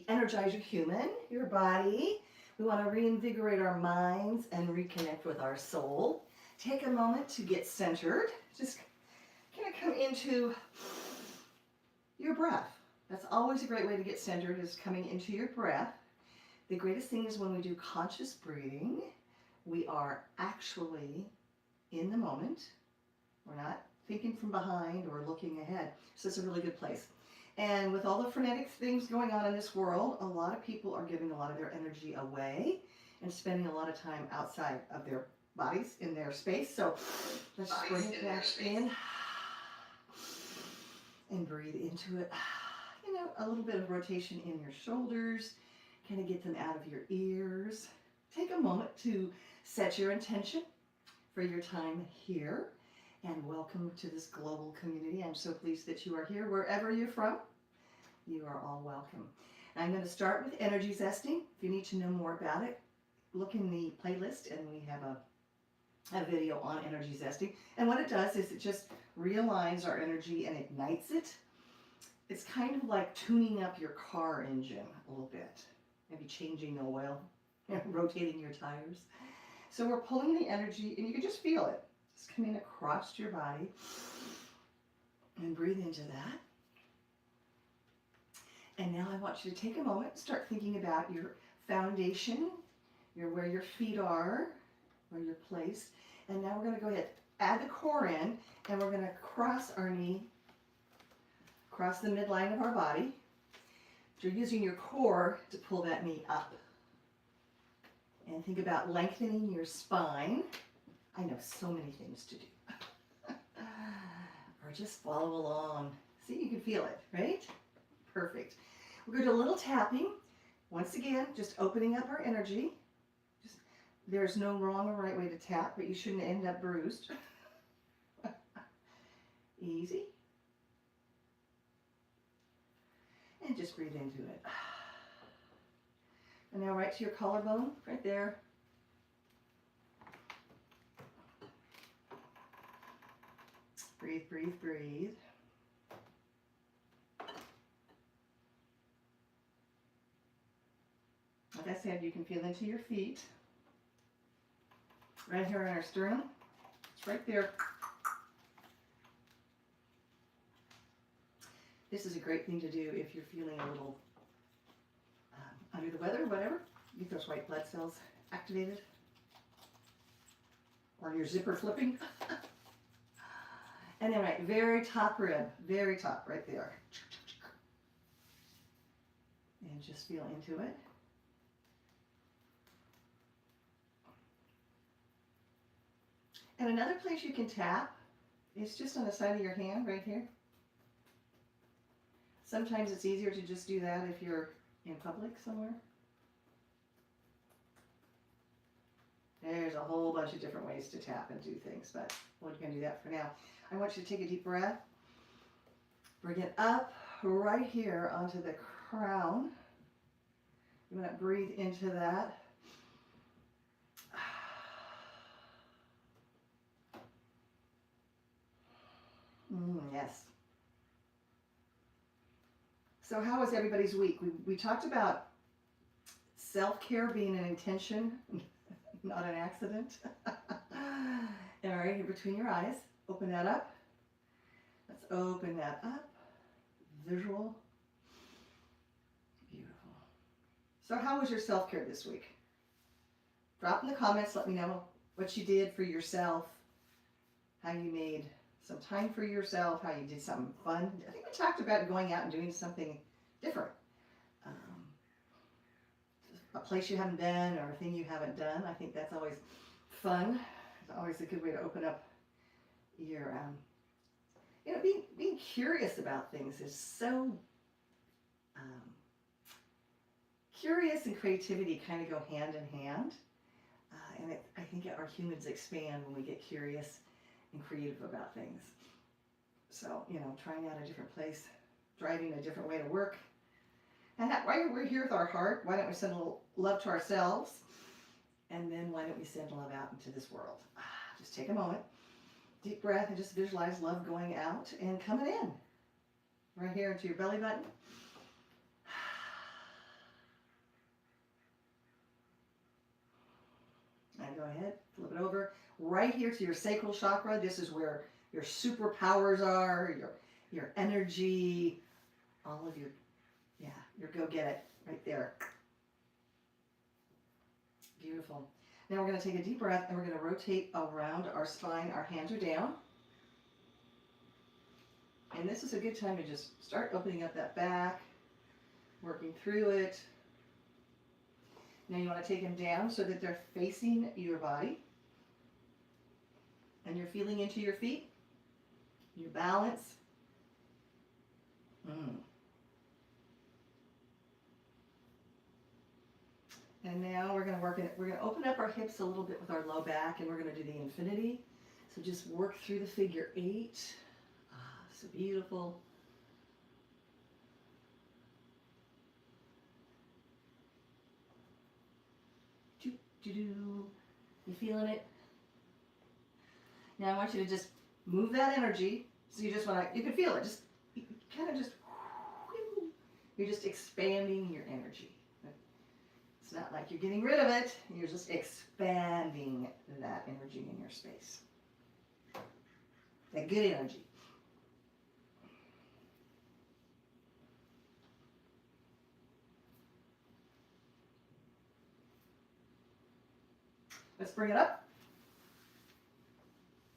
Energizer human, your body. We want to reinvigorate our minds and reconnect with our soul. Take a moment to get centered. Just kind of come into your breath. That's always a great way to get centered, is coming into your breath. The greatest thing is when we do conscious breathing, we are actually in the moment. We're not thinking from behind or looking ahead. So it's a really good place. And with all the frenetic things going on in this world, a lot of people are giving a lot of their energy away and spending a lot of time outside of their bodies, in their space. So let's just bring it back in and breathe into it. You know, a little bit of rotation in your shoulders, kind of get them out of your ears. Take a moment to set your intention for your time here. And welcome to this global community. I'm so pleased that you are here. Wherever you're from, you are all welcome. I'm going to start with energy zesting. If you need to know more about it, look in the playlist and we have a video on energy zesting. And what it does is it just realigns our energy and ignites it. It's kind of like tuning up your car engine a little bit. Maybe changing the oil, rotating your tires. So we're pulling the energy, and you can just feel it. Just coming across your body. And breathe into that. And now I want you to take a moment and start thinking about your foundation, where your feet are, where you're placed. And now we're going to go ahead, add the core in, and we're going to cross our knee, across the midline of our body. You're using your core to pull that knee up. And think about lengthening your spine. I know so many things to do. Or just follow along. See, you can feel it, right? Perfect. We're going to do a little tapping. Once again, just opening up our energy. There's no wrong or right way to tap, but you shouldn't end up bruised. Easy. And just breathe into it. And now right to your collarbone, right there. Breathe, breathe, breathe. Like I said, you can feel into your feet. Right here on our sternum. It's right there. This is a great thing to do if you're feeling a little under the weather, whatever. Get those white blood cells activated. Or your zipper flipping. And then right, very top rib, very top, right there. And just feel into it. And another place you can tap is just on the side of your hand, right here. Sometimes it's easier to just do that if you're in public somewhere. There's a whole bunch of different ways to tap and do things, but we're going to do that for now. I want you to take a deep breath. Bring it up right here onto the crown. You want to breathe into that. Yes. So how was everybody's week? We talked about self-care being an intention, not an accident. All right, here between your eyes, open that up. Let's open that up. Visual. Beautiful. So how was your self-care this week? Drop in the comments, let me know what you did for yourself, how you made some time for yourself, how you did something fun. I think we talked about going out and doing something different. A place you haven't been or a thing you haven't done. I think that's always fun. It's always a good way to open up your, being curious about things is so, curious and creativity kind of go hand in hand. I think our humans expand when we get curious and creative about things. So, trying out a different place, driving a different way to work. And while we're here with our heart, why don't we send a little love to ourselves? And then why don't we send love out into this world? Just take a moment, deep breath, and just visualize love going out and coming in. Right here into your belly button. go ahead, flip it over. Right here to your sacral chakra. This is where your superpowers are, your energy, all of your go get it right there. Beautiful. Now we're going to take a deep breath and we're going to rotate around our spine. Our hands are down. And this is a good time to just start opening up that back, working through it. Now you want to take them down so that they're facing your body. And you're feeling into your feet, your balance. And now we're going to open up our hips a little bit with our low back, and we're going to do the infinity. So just work through the figure 8. So beautiful. You feeling it? Now I want you to just move that energy. So you just want to, you can feel it. Just kind of just, you're just expanding your energy. It's not like you're getting rid of it. You're just expanding that energy in your space. That good energy. Let's bring it up.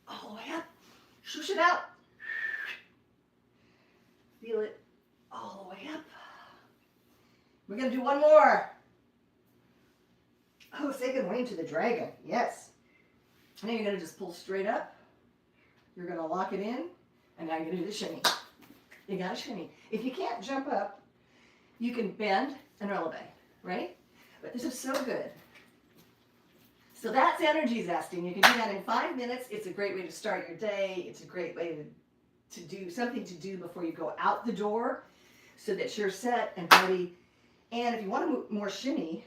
All the way up. Shush it out. Feel it all the way up. We're going to do one more. Oh, second wing to the dragon. Yes. And then you're going to just pull straight up. You're going to lock it in. And now you're going to do the shimmy. You got to shimmy. If you can't jump up, you can bend and roll away, right? But this is so good. So that's energy zesting. You can do that in 5 minutes. It's a great way to start your day. It's a great way to do something to do before you go out the door so that you're set and ready. And if you want to move more shimmy,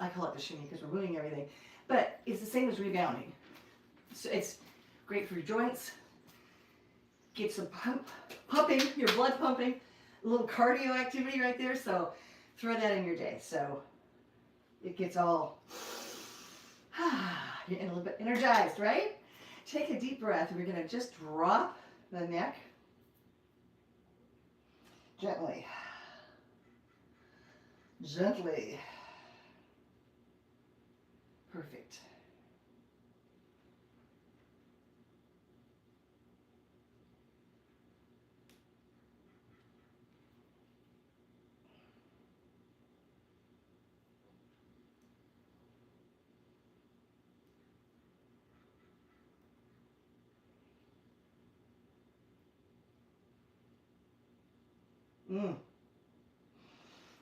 I call it the shimmy because we're moving everything, but it's the same as rebounding. So it's great for your joints. Get some pumping, your blood pumping, a little cardio activity right there. So throw that in your day. So it gets all, you're a little bit energized, right? Take a deep breath. We're going to just drop the neck gently. Gently. Perfect.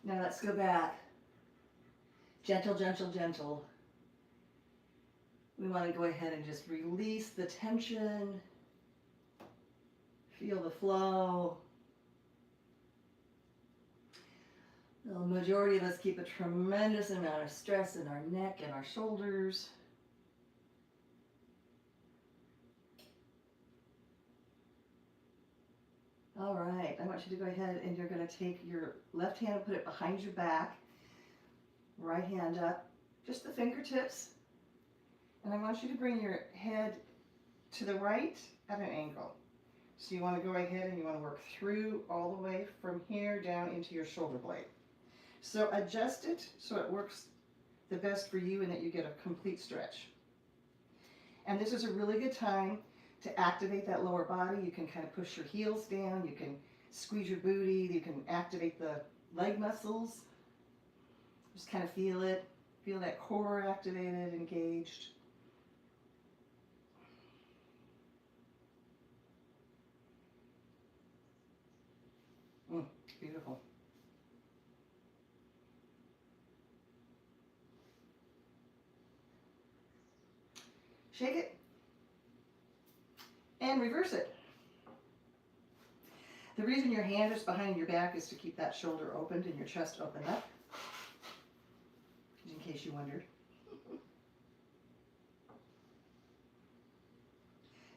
Now let's go back. Gentle, gentle, gentle. We want to go ahead and just release the tension. Feel the flow. The majority of us keep a tremendous amount of stress in our neck and our shoulders. All right, I want you to go ahead and you're going to take your left hand and put it behind your back. Right hand up, just the fingertips. And I want you to bring your head to the right at an angle. So you want to go ahead and you want to work through all the way from here down into your shoulder blade. So adjust it so it works the best for you and that you get a complete stretch. And this is a really good time to activate that lower body. You can kind of push your heels down, you can squeeze your booty, you can activate the leg muscles. Just kind of feel it, feel that core activated, engaged. Beautiful. Shake it and reverse it. The reason your hand is behind your back is to keep that shoulder opened and your chest opened up, in case you wondered.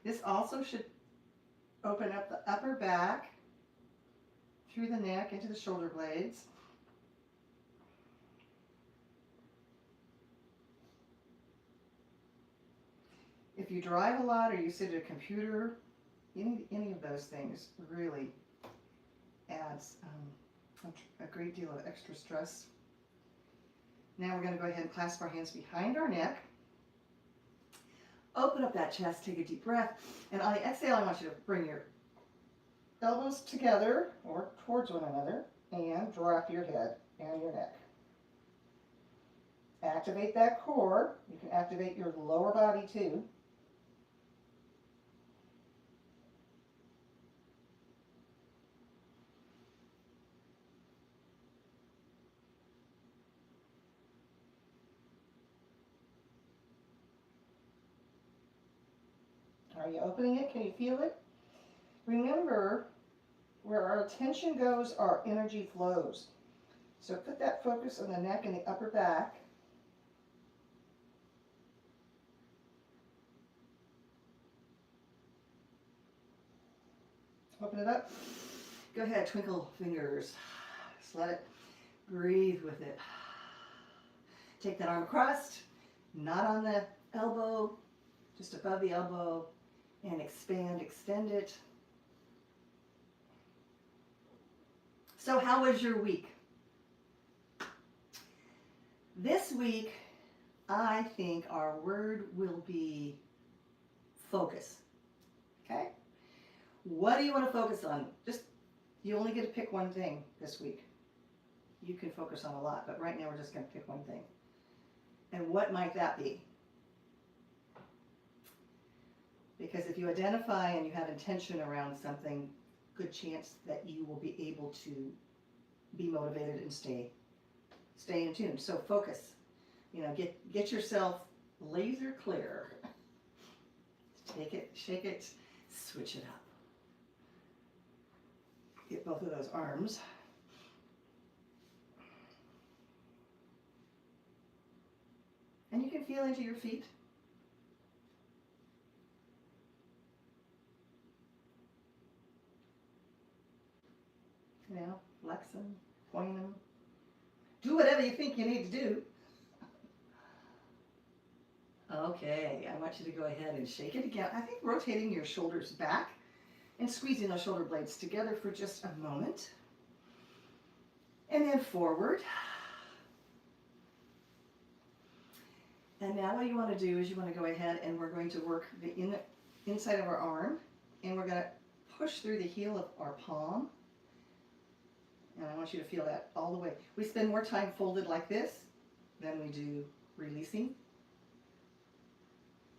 This also should open up the upper back through the neck into the shoulder blades. If you drive a lot or you sit at a computer, any of those things really adds a great deal of extra stress. Now we're going to go ahead and clasp our hands behind our neck. Open up that chest, take a deep breath, and on the exhale, I want you to bring your elbows together or towards one another and drop your head and your neck. Activate that core. You can activate your lower body too. Are you opening it? Can you feel it? Remember, where our attention goes, our energy flows. So put that focus on the neck and the upper back. Open it up. Go ahead, twinkle fingers. Just let it breathe with it. Take that arm across, not on the elbow, just above the elbow, and expand, extend it. So how was your week? This week, I think our word will be focus. Okay? What do you want to focus on? You only get to pick one thing this week. You can focus on a lot, but right now we're just going to pick one thing. And what might that be? Because if you identify and you have intention around something, good chance that you will be able to be motivated and stay in tune. So focus. Get yourself laser clear. Take it, shake it, switch it up. Get both of those arms. And you can feel into your feet. Flex them, point them. Do whatever you think you need to do. Okay, I want you to go ahead and shake it again. I think rotating your shoulders back and squeezing those shoulder blades together for just a moment. And then forward. And now what you want to do is you want to go ahead and we're going to work the inside of our arm, and we're going to push through the heel of our palm. And I want you to feel that all the way. We spend more time folded like this than we do releasing.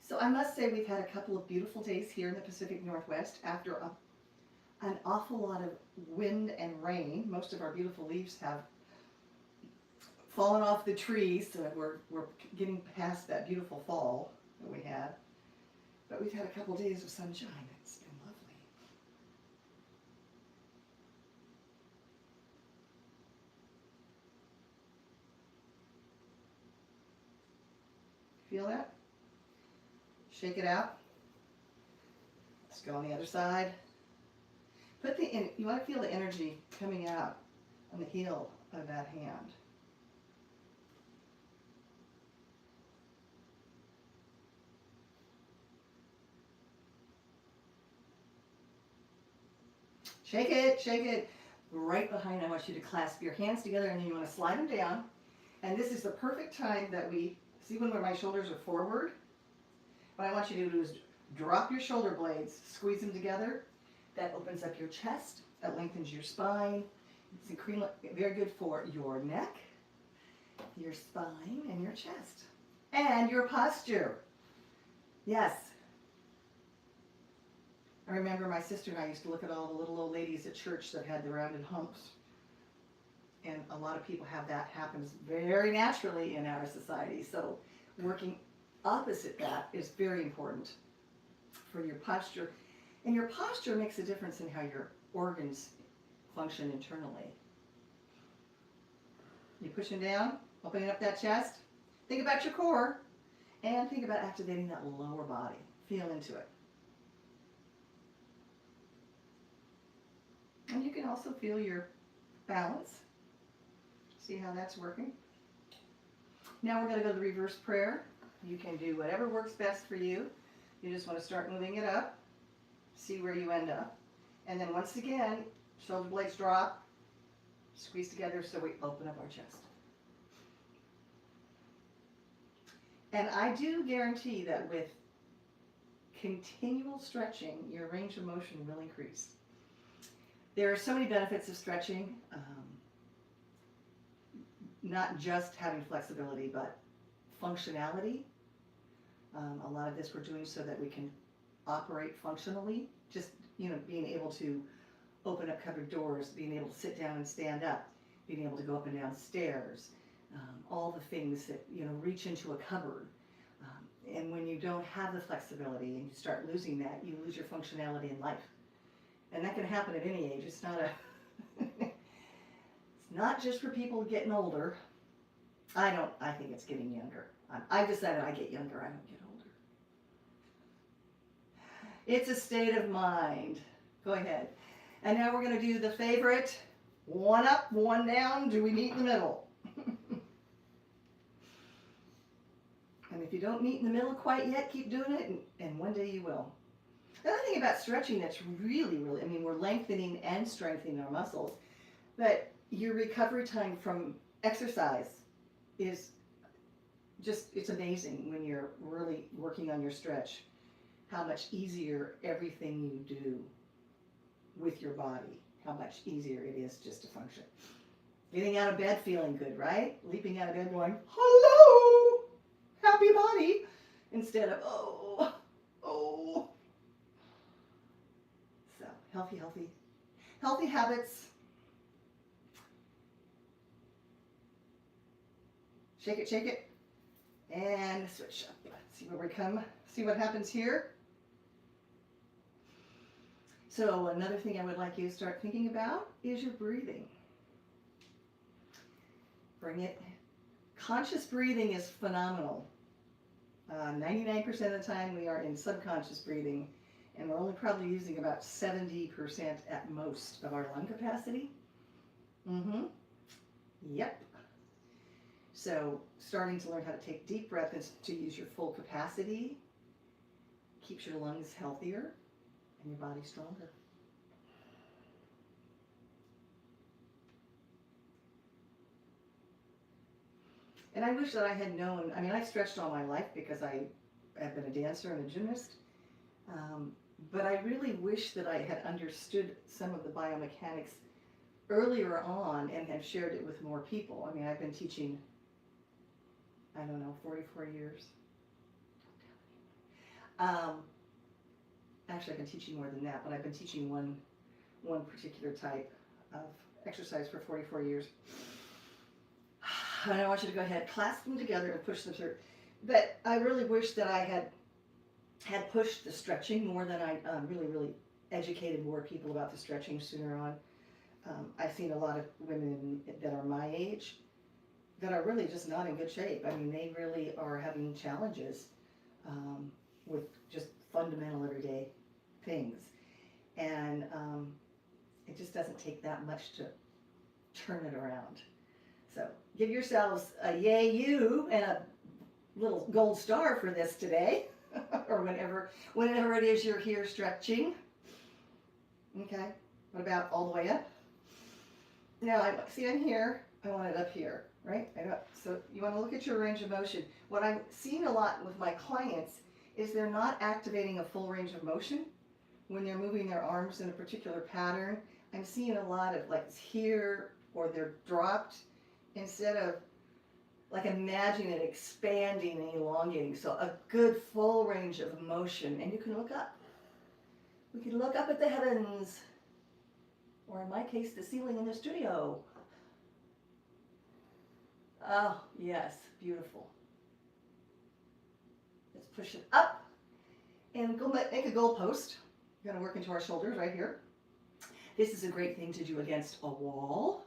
So I must say we've had a couple of beautiful days here in the Pacific Northwest after an awful lot of wind and rain. Most of our beautiful leaves have fallen off the trees, so we're getting past that beautiful fall that we had. But we've had a couple days of sunshine. It's been lovely. Feel that? Shake it out. Let's go on the other side. You want to feel the energy coming out on the heel of that hand. Shake it, shake it. Right behind, I want you to clasp your hands together, and then you want to slide them down. And this is the perfect time that we, see when my shoulders are forward? What I want you to do is drop your shoulder blades, squeeze them together. That opens up your chest, that lengthens your spine. It's very good for your neck, your spine, and your chest. And your posture. Yes. I remember my sister and I used to look at all the little old ladies at church that had the rounded humps. And a lot of people have that happens very naturally in our society. So working opposite that is very important for your posture. And your posture makes a difference in how your organs function internally. You pushing down, opening up that chest. Think about your core and think about activating that lower body. Feel into it. And you can also feel your balance. See how that's working? Now we're going to go to the reverse prayer. You can do whatever works best for you. You just want to start moving it up, see where you end up. And then once again, shoulder blades drop, squeeze together so we open up our chest. And I do guarantee that with continual stretching, your range of motion will increase. There are so many benefits of stretching, not just having flexibility, but functionality. A lot of this we're doing so that we can operate functionally, just, being able to open up cupboard doors, being able to sit down and stand up, being able to go up and down stairs, all the things that, reach into a cupboard. And when you don't have the flexibility and you start losing that, you lose your functionality in life. And that can happen at any age. It's not it's not just for people getting older. I think it's getting younger. I've decided I get younger, I don't get older. It's a state of mind. Go ahead. And now we're going to do the favorite, one up, one down. Do we meet in the middle? And if you don't meet in the middle quite yet, keep doing it, and one day you will. The other thing about stretching that's really, we're lengthening and strengthening our muscles, but your recovery time from exercise is just, it's amazing when you're really working on your stretch, how much easier everything you do with your body, how much easier it is just to function. Getting out of bed feeling good, right? Leaping out of bed going, hello, happy body, instead of, oh. So, healthy habits. Shake it, and switch up. See where we come, see what happens here. So another thing I would like you to start thinking about is your breathing. Bring it. Conscious breathing is phenomenal. 99% of the time we are in subconscious breathing, and we're only probably using about 70% at most of our lung capacity. Yep. So starting to learn how to take deep breaths to use your full capacity keeps your lungs healthier and your body stronger. And I wish that I had known, I've stretched all my life because I have been a dancer and a gymnast, but I really wish that I had understood some of the biomechanics earlier on and have shared it with more people. I've been teaching, 44 years. Actually, I've been teaching more than that, but I've been teaching one particular type of exercise for 44 years. And I want you to go ahead, clasp them together and push them through. But I really wish that I had pushed the stretching more than I really educated more people about the stretching sooner on. I've seen a lot of women that are my age that are really just not in good shape. They really are having challenges with just fundamental everyday things. And it just doesn't take that much to turn it around. So give yourselves a yay you and a little gold star for this today, or whenever it is you're here stretching. Okay, what about all the way up? Now, I'm here, I want it up here, right? So you want to look at your range of motion. What I'm seeing a lot with my clients is they're not activating a full range of motion when they're moving their arms in a particular pattern. I'm seeing a lot of it's here, or they're dropped, instead of imagine it expanding and elongating. So a good full range of motion, and you can look up. We can look up at the heavens, or in my case, the ceiling in the studio. Oh, yes, beautiful. Let's push it up and go make a goalpost. We're going to work into our shoulders right here. This is a great thing to do against a wall,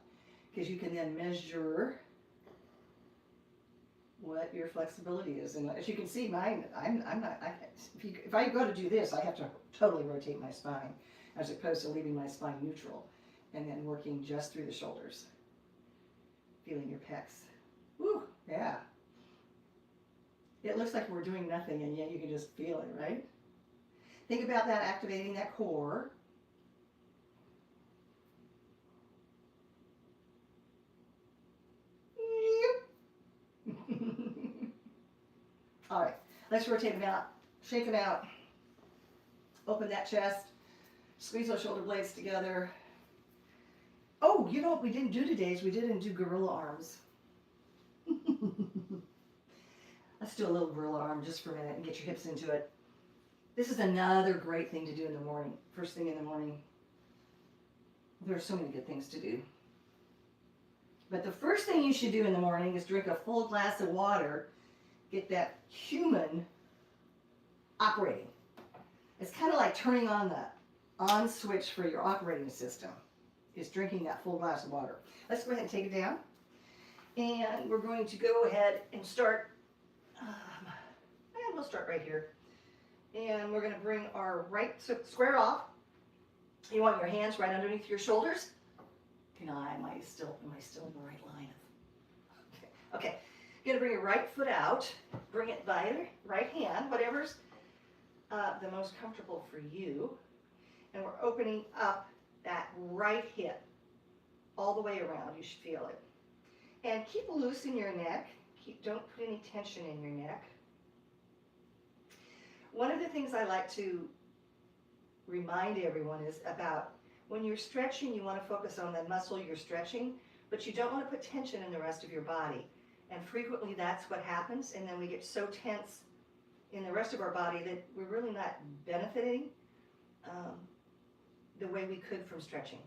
because you can then measure what your flexibility is. And as you can see, mine, if I go to do this, I have to totally rotate my spine, as opposed to leaving my spine neutral and then working just through the shoulders. Feeling your pecs. Woo, yeah. It looks like we're doing nothing, and yet you can just feel it, right? Think about that activating that core. All right, let's rotate them out, shake them out, open that chest, squeeze those shoulder blades together. Oh, you know what we didn't do today is we didn't do gorilla arms. Let's do a little gorilla arm just for a minute and get your hips into it. This is another great thing to do in the morning, first thing in the morning. There are so many good things to do. But the first thing you should do in the morning is drink a full glass of water. Get that human operating. It's kind of like turning on the on switch for your operating system, is drinking that full glass of water. Let's go ahead and take it down. And we're going to go ahead and start, and we'll start right here. And we're going to bring our right, so square off. You want your hands right underneath your shoulders. You know, am I still in the right line? Okay. You're going to bring your right foot out. Bring it by your right hand, whatever's the most comfortable for you. And we're opening up that right hip all the way around. You should feel it. And keep loose in your neck. Don't put any tension in your neck. One of the things I like to remind everyone is about when you're stretching, you want to focus on the muscle you're stretching, but you don't want to put tension in the rest of your body. And frequently that's what happens, and then we get so tense in the rest of our body that we're really not benefiting the way we could from stretching.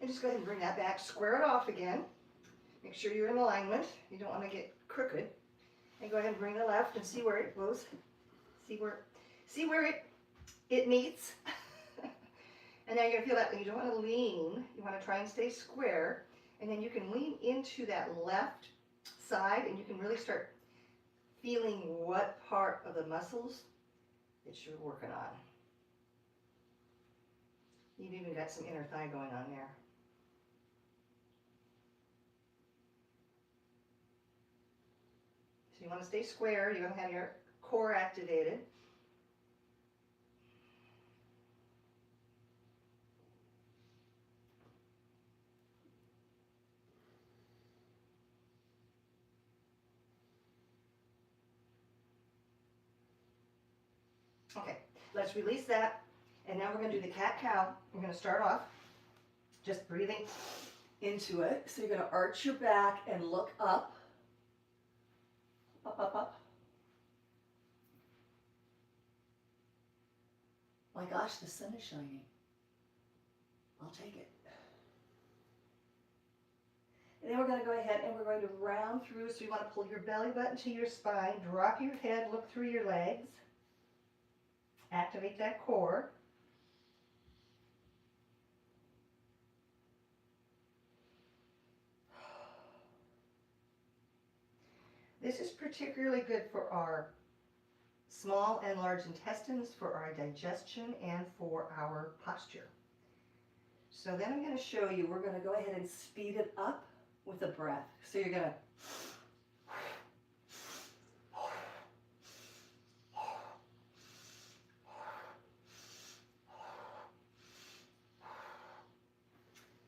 And just go ahead and bring that back, square it off again. Make sure you're in alignment. You don't want to get crooked. And go ahead and bring the left and see where it goes. See where it meets. And now you're going to feel that you don't want to lean. You want to try and stay square. And then you can lean into that left side and you can really start feeling what part of the muscles that you're working on. You've even got some inner thigh going on there. So you want to stay square. You want to have your core activated. Okay, let's release that. And now we're going to do the cat-cow. We're going to start off just breathing into it. So you're going to arch your back and look up. Up, up, up. My gosh, the sun is shining. I'll take it. And then we're going to go ahead and we're going to round through. So you want to pull your belly button to your spine, drop your head, look through your legs. Activate that core. This is particularly good for our small and large intestines, for our digestion, and for our posture. So then I'm going to show you, we're going to go ahead and speed it up with a breath. So you're going to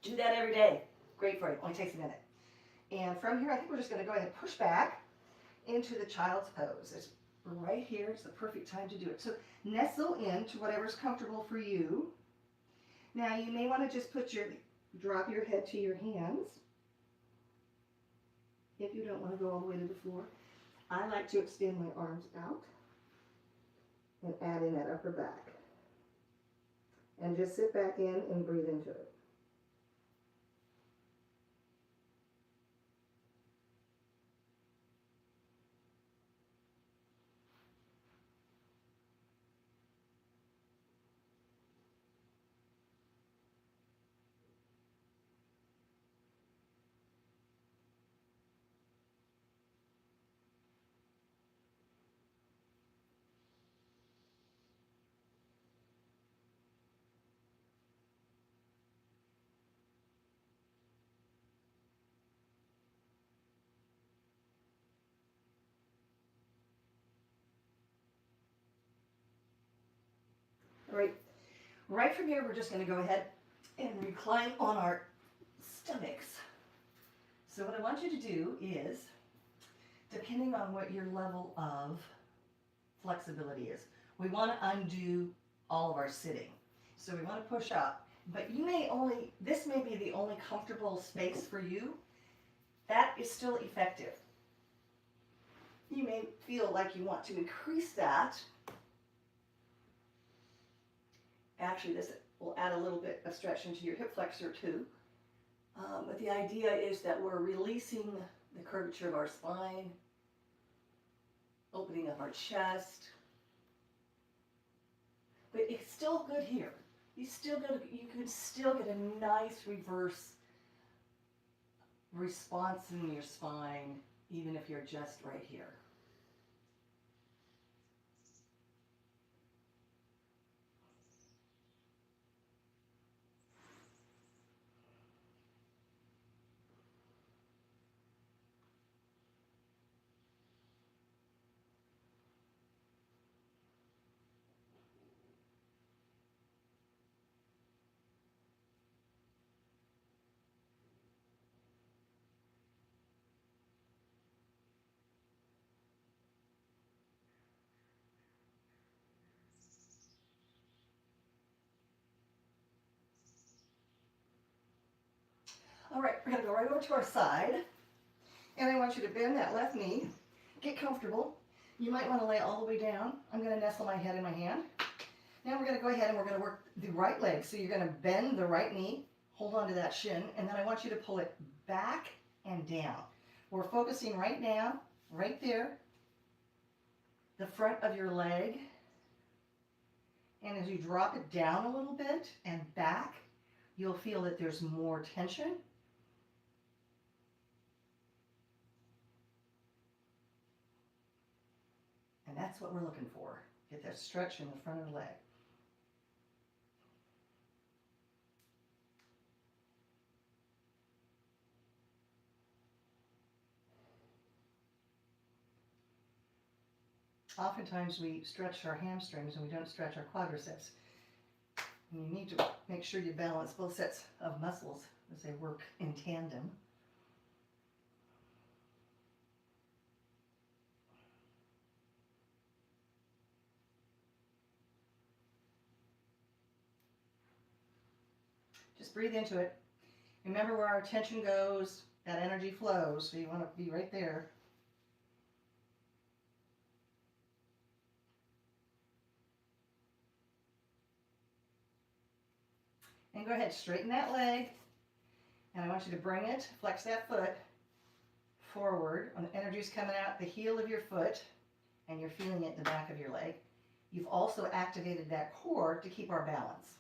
do that every day. Great for you. Only takes a minute. And from here, I think we're just going to go ahead and push back into the child's pose. It's right here. It's the perfect time to do it. So nestle into whatever's comfortable for you. Now you may want to just drop your head to your hands if you don't want to go all the way to the floor. I like to extend my arms out and add in that upper back. And just sit back in and breathe into it. Right from here, we're just going to go ahead and recline on our stomachs. So what I want you to do is, depending on what your level of flexibility is, we want to undo all of our sitting. So we want to push up, but this may be the only comfortable space for you. That is still effective. You may feel like you want to increase that. Actually, this will add a little bit of stretch into your hip flexor too. But the idea is that we're releasing the curvature of our spine, opening up our chest. But it's still good here. You can still get a nice reverse response in your spine, even if you're just right here. All right, we're going to go right over to our side. And I want you to bend that left knee. Get comfortable. You might want to lay all the way down. I'm going to nestle my head in my hand. Now we're going to go ahead and we're going to work the right leg. So you're going to bend the right knee, hold on to that shin, and then I want you to pull it back and down. We're focusing right now, right there, the front of your leg. And as you drop it down a little bit and back, you'll feel that there's more tension. And that's what we're looking for. Get that stretch in the front of the leg. Oftentimes we stretch our hamstrings and we don't stretch our quadriceps. And you need to make sure you balance both sets of muscles as they work in tandem. Just breathe into it. Remember where our attention goes, that energy flows, so you want to be right there. And go ahead, straighten that leg. And I want you to bring it, flex that foot forward. When the energy's coming out the heel of your foot, and you're feeling it in the back of your leg, you've also activated that core to keep our balance.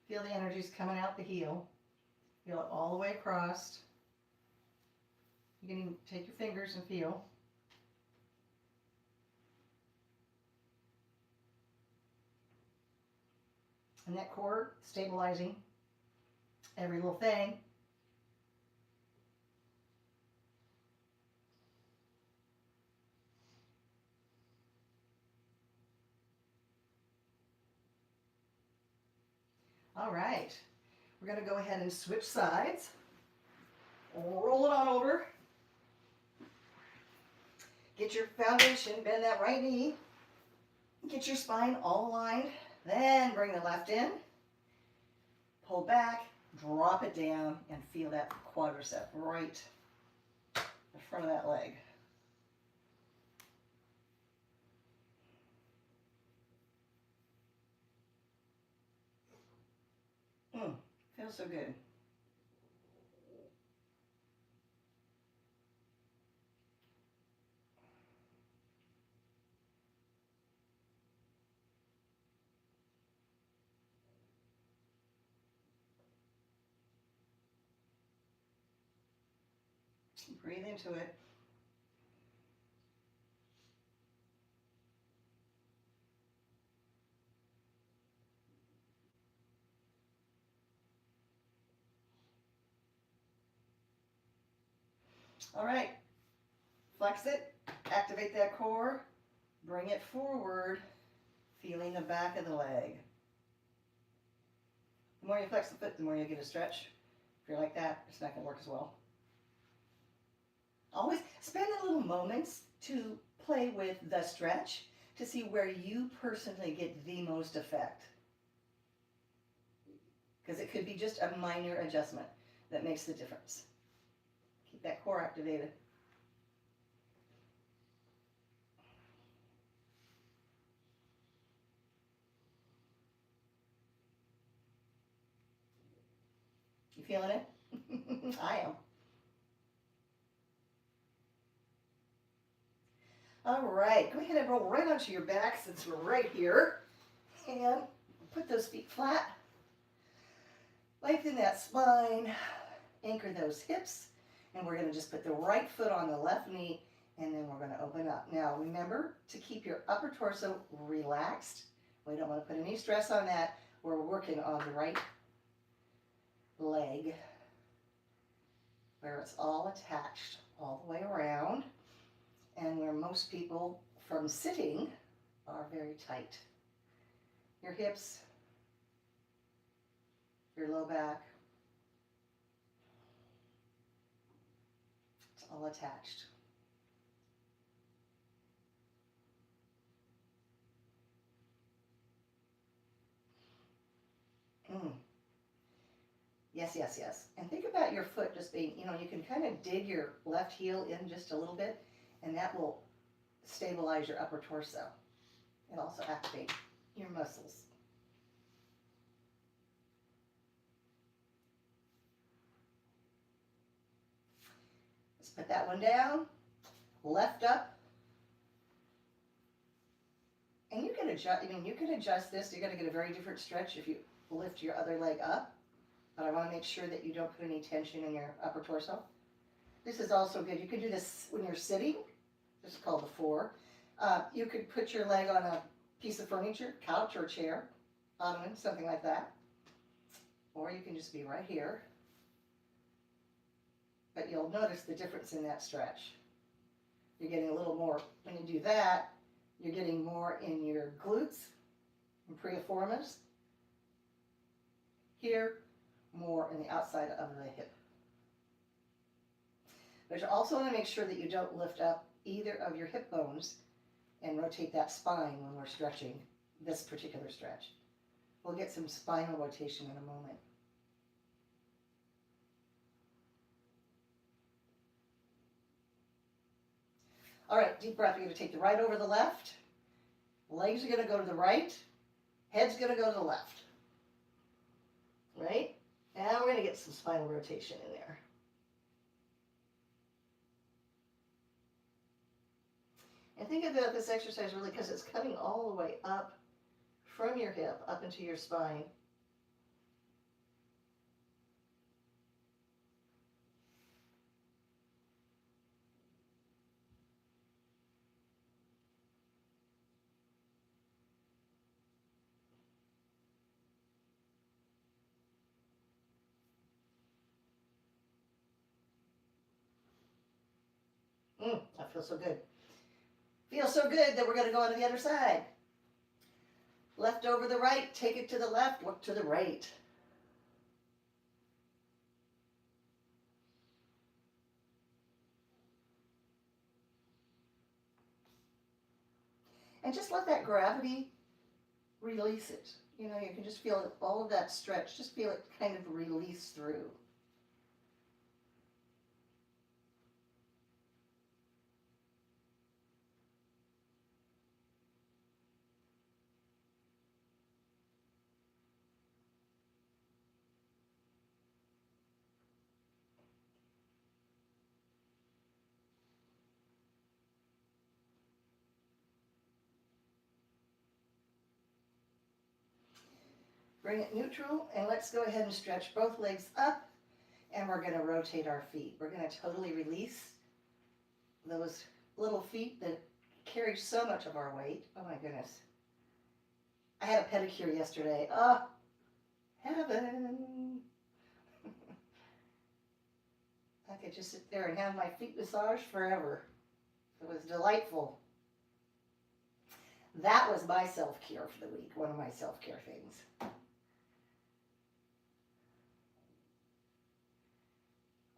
Feel the energies coming out the heel. Feel it all the way across. You can even take your fingers and feel. And that core stabilizing every little thing. All right, we're going to go ahead and switch sides. Roll it on over. Get your foundation, bend that right knee. Get your spine all aligned. Then bring the left in. Pull back, drop it down, and feel that quadricep right in front of that leg. Feels so good. Breathe into it. All right, flex it, activate that core, bring it forward, Feeling the back of the leg. The more you flex the foot, the more you get a stretch. If you're like that, it's not going to work as well. Always spend a little moments to play with the stretch to see where you personally get the most effect. Because it could be just a minor adjustment that makes the difference. Keep that core activated. You feeling it? I am. All right, go ahead and roll right onto your back since we're right here. And put those feet flat. Lengthen that spine. Anchor those hips. And we're going to just put the right foot on the left knee, and then we're going to open up. Now, remember to keep your upper torso relaxed. We don't want to put any stress on that. We're working on the right leg where it's all attached all the way around, and where most people from sitting are very tight. Your hips, your low back, it's all attached. Yes, yes, yes. And think about your foot just being, you can kind of dig your left heel in just a little bit, and that will stabilize your upper torso. It also activates your muscles. Let's put that one down, left up. And you can adjust this. You're going to get a very different stretch if you lift your other leg up. But I want to make sure that you don't put any tension in your upper torso. This is also good. You can do this when you're sitting. This is called the four. You could put your leg on a piece of furniture, couch or chair, ottoman, something like that. Or you can just be right here. But you'll notice the difference in that stretch. You're getting a little more, when you do that, you're getting more in your glutes and piriformis. Here, more in the outside of the hip. But you also want to make sure that you don't lift up either of your hip bones and rotate that spine when we're stretching this particular stretch. We'll get some spinal rotation in a moment. All right, deep breath. We're going to take the right over the left. Legs are going to go to the right. Head's going to go to the left. Right? Now we're going to get some spinal rotation in there. And think about this exercise really because it's coming all the way up from your hip up into your spine. That feels so good. Feels so good that we're going to go on to the other side. Left over the right, take it to the left, look to the right. And just let that gravity release it. You can just feel it, all of that stretch, just feel it kind of release through. Bring it neutral, and let's go ahead and stretch both legs up, and we're going to rotate our feet. We're going to totally release those little feet that carry so much of our weight. Oh my goodness. I had a pedicure yesterday. Oh, heaven. I could just sit there and have my feet massaged forever. It was delightful. That was my self-care for the week, one of my self-care things.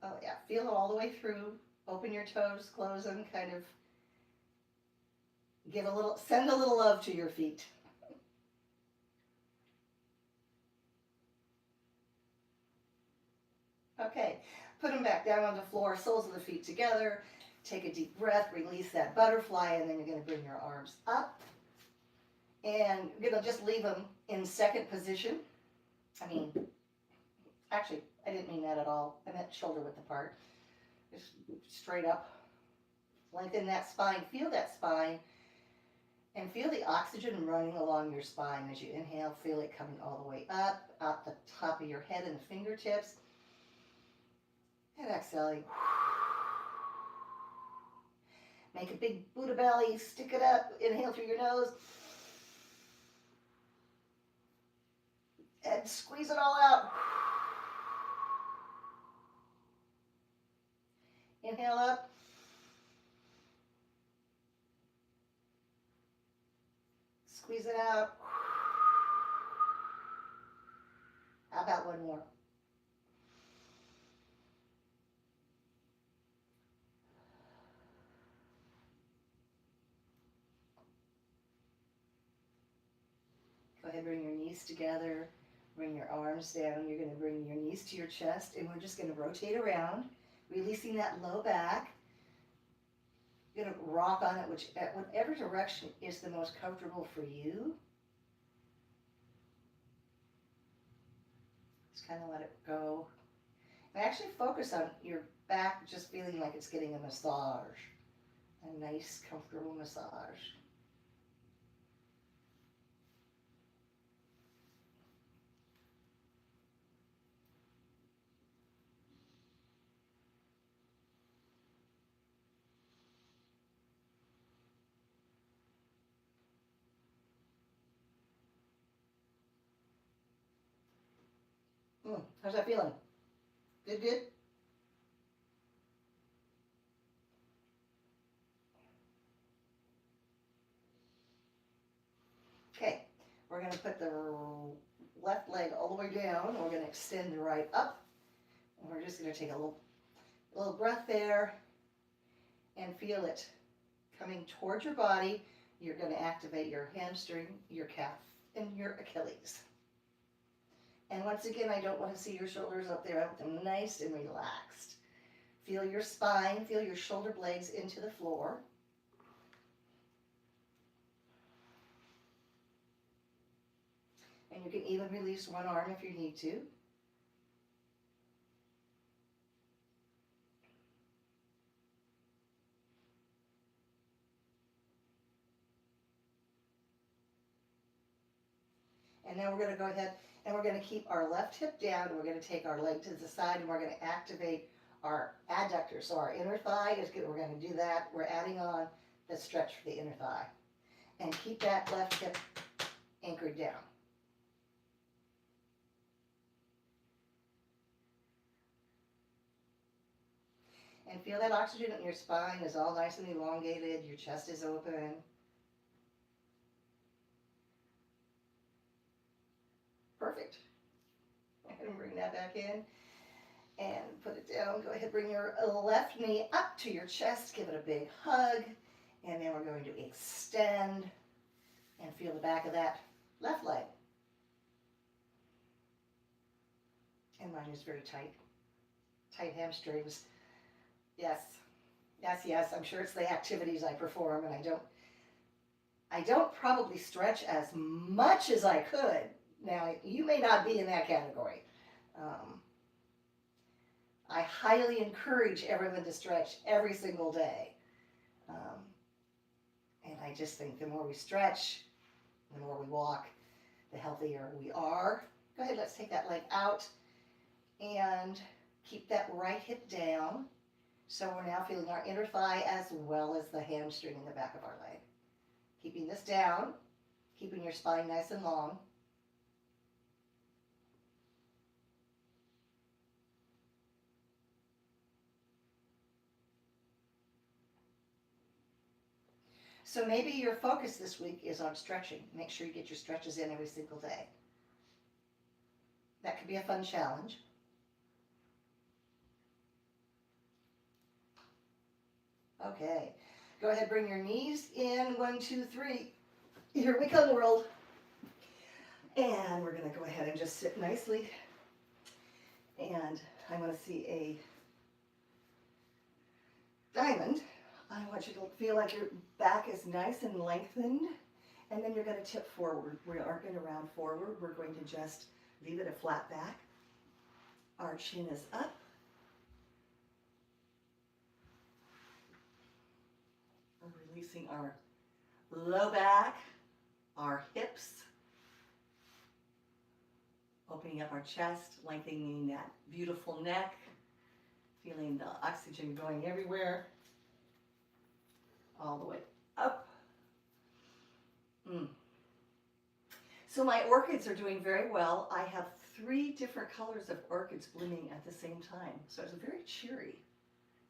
Oh yeah, feel it all the way through. Open your toes, close them, kind of send a little love to your feet. Okay, put them back down on the floor, soles of the feet together. Take a deep breath, release that butterfly, and then you're going to bring your arms up. And you're going to just leave them in second position. Actually, I didn't mean that at all. I meant shoulder width apart. Just straight up. Lengthen that spine. Feel that spine. And feel the oxygen running along your spine. As you inhale, feel it coming all the way up, out the top of your head and the fingertips. And exhaling. Make a big Buddha belly. Stick it up. Inhale through your nose. And squeeze it all out. Inhale up. Squeeze it out. How about one more? Go ahead, bring your knees together. Bring your arms down. You're going to bring your knees to your chest, and we're just going to rotate around, releasing that low back. You're going to rock on it, whatever direction is the most comfortable for you. Just kind of let it go. And actually focus on your back just feeling like it's getting a massage. A nice, comfortable massage. How's that feeling? Good, good? Okay, we're going to put the left leg all the way down. We're going to extend the right up. And we're just going to take a little breath there and feel it coming towards your body. You're going to activate your hamstring, your calf, and your Achilles. And once again, I don't want to see your shoulders up there. I want them nice and relaxed. Feel your spine, feel your shoulder blades into the floor. And you can even release one arm if you need to. And now we're going to go ahead and we're going to keep our left hip down. We're going to take our leg to the side and we're going to activate our adductor. So our inner thigh is good. We're going to do that. We're adding on the stretch for the inner thigh. And keep that left hip anchored down. And feel that oxygen in your spine is all nice and elongated. Your chest is open. Perfect. Go ahead and bring that back in and put it down. Go ahead, bring your left knee up to your chest. Give it a big hug. And then we're going to extend and feel the back of that left leg. And mine is very tight. Tight hamstrings. Yes. Yes, yes. I'm sure it's the activities I perform, and I don't probably stretch as much as I could. Now, you may not be in that category. I highly encourage everyone to stretch every single day. And I just think the more we stretch, the more we walk, the healthier we are. Go ahead, let's take that leg out and keep that right hip down. So we're now feeling our inner thigh as well as the hamstring in the back of our leg. Keeping this down, keeping your spine nice and long. So maybe your focus this week is on stretching. Make sure you get your stretches in every single day. That could be a fun challenge. Okay, go ahead, bring your knees in. 1, 2, 3. Here we come, world. And we're going to go ahead and just sit nicely. And I want to see a diamond. I want you to feel like your back is nice and lengthened. And then you're going to tip forward. We aren't going to round forward. We're going to just leave it a flat back. Our chin is up. We're releasing our low back, our hips. Opening up our chest, lengthening that beautiful neck. Feeling the oxygen going everywhere. All the way up. So my orchids are doing very well. I have 3 different colors of orchids blooming at the same time. So it's very cheery.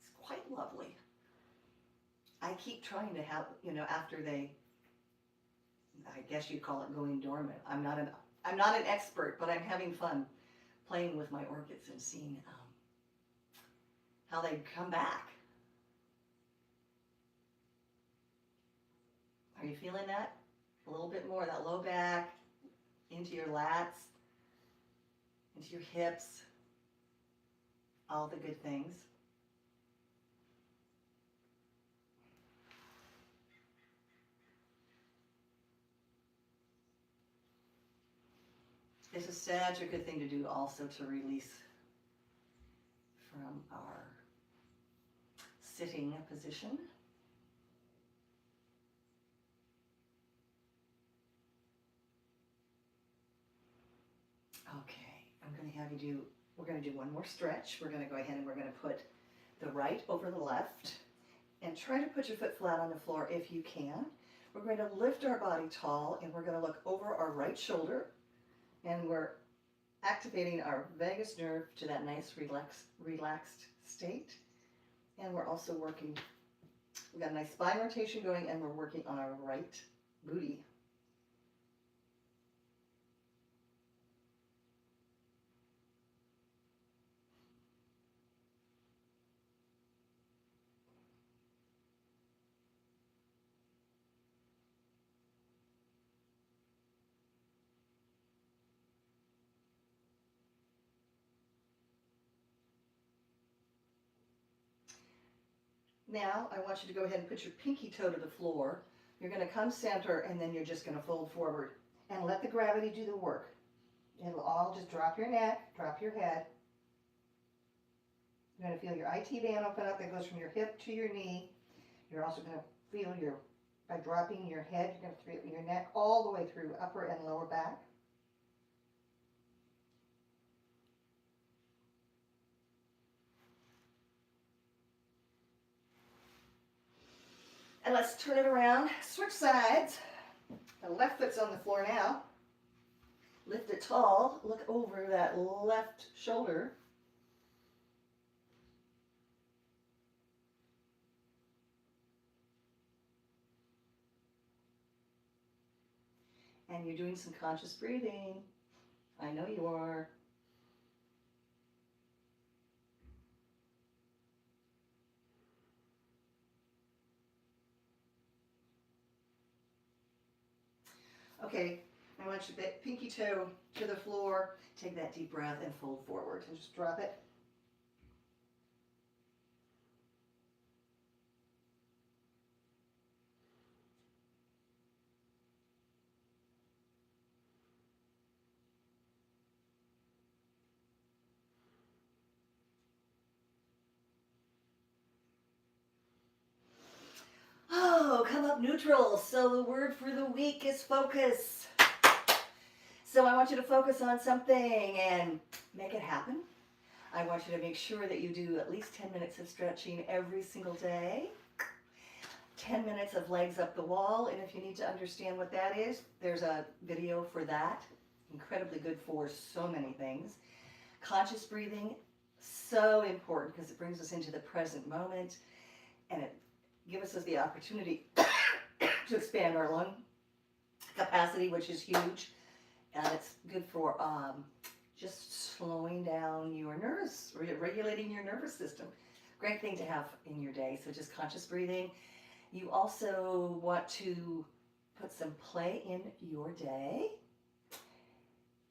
It's quite lovely. I keep trying to have, after they, I guess you'd call it going dormant. I'm not an expert, but I'm having fun playing with my orchids and seeing how they come back. Are you feeling that? A little bit more, that low back, into your lats, into your hips, all the good things. This is such a good thing to do also to release from our sitting position. Okay, we're going to do one more stretch. We're going to go ahead and we're going to put the right over the left and try to put your foot flat on the floor if you can. We're going to lift our body tall and we're going to look over our right shoulder and we're activating our vagus nerve to that nice relaxed state. And we're also working, we've got a nice spine rotation going and we're working on our right booty. Now, I want you to go ahead and put your pinky toe to the floor. You're going to come center, and then you're just going to fold forward. And let the gravity do the work. It'll all just drop your neck, drop your head. You're going to feel your IT band open up that goes from your hip to your knee. You're also going to feel by dropping your head, you're going to feel your neck all the way through upper and lower back. And let's turn it around, switch sides. The left foot's on the floor now. Lift it tall, look over that left shoulder. And you're doing some conscious breathing. I know you are. Okay, I want you to pinky toe to the floor, take that deep breath and fold forward and just drop it. Oh, come up neutral. So the word for the week is focus. So I want you to focus on something and make it happen. I want you to make sure that you do at least 10 minutes of stretching every single day. 10 minutes of legs up the wall, and if you need to understand what that is, there's a video for that. Incredibly good for so many things. Conscious breathing, so important because it brings us into the present moment, and it gives us the opportunity to expand our lung capacity, which is huge. And it's good for just slowing down your nerves, regulating your nervous system. Great thing to have in your day. So just conscious breathing. You also want to put some play in your day.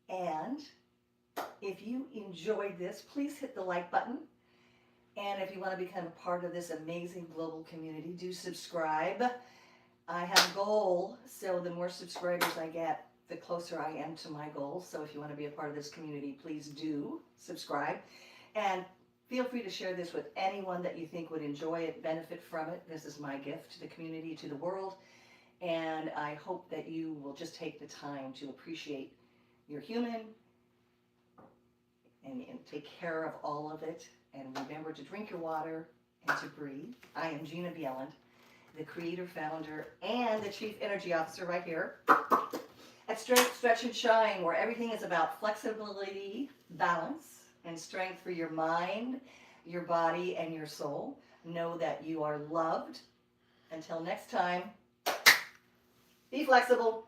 And if you enjoyed this, please hit the like button. And if you want to become a part of this amazing global community, do subscribe. I have a goal, so the more subscribers I get, the closer I am to my goal. So if you want to be a part of this community, please do subscribe. And feel free to share this with anyone that you think would enjoy it, benefit from it. This is my gift to the community, to the world. And I hope that you will just take the time to appreciate your human and take care of all of it. And remember to drink your water and to breathe. I am Jina, the creator, founder, and the chief energy officer right here at Strength, Stretch, and Shine, where everything is about flexibility, balance, and strength for your mind, your body, and your soul. Know that you are loved. Until next time, be flexible.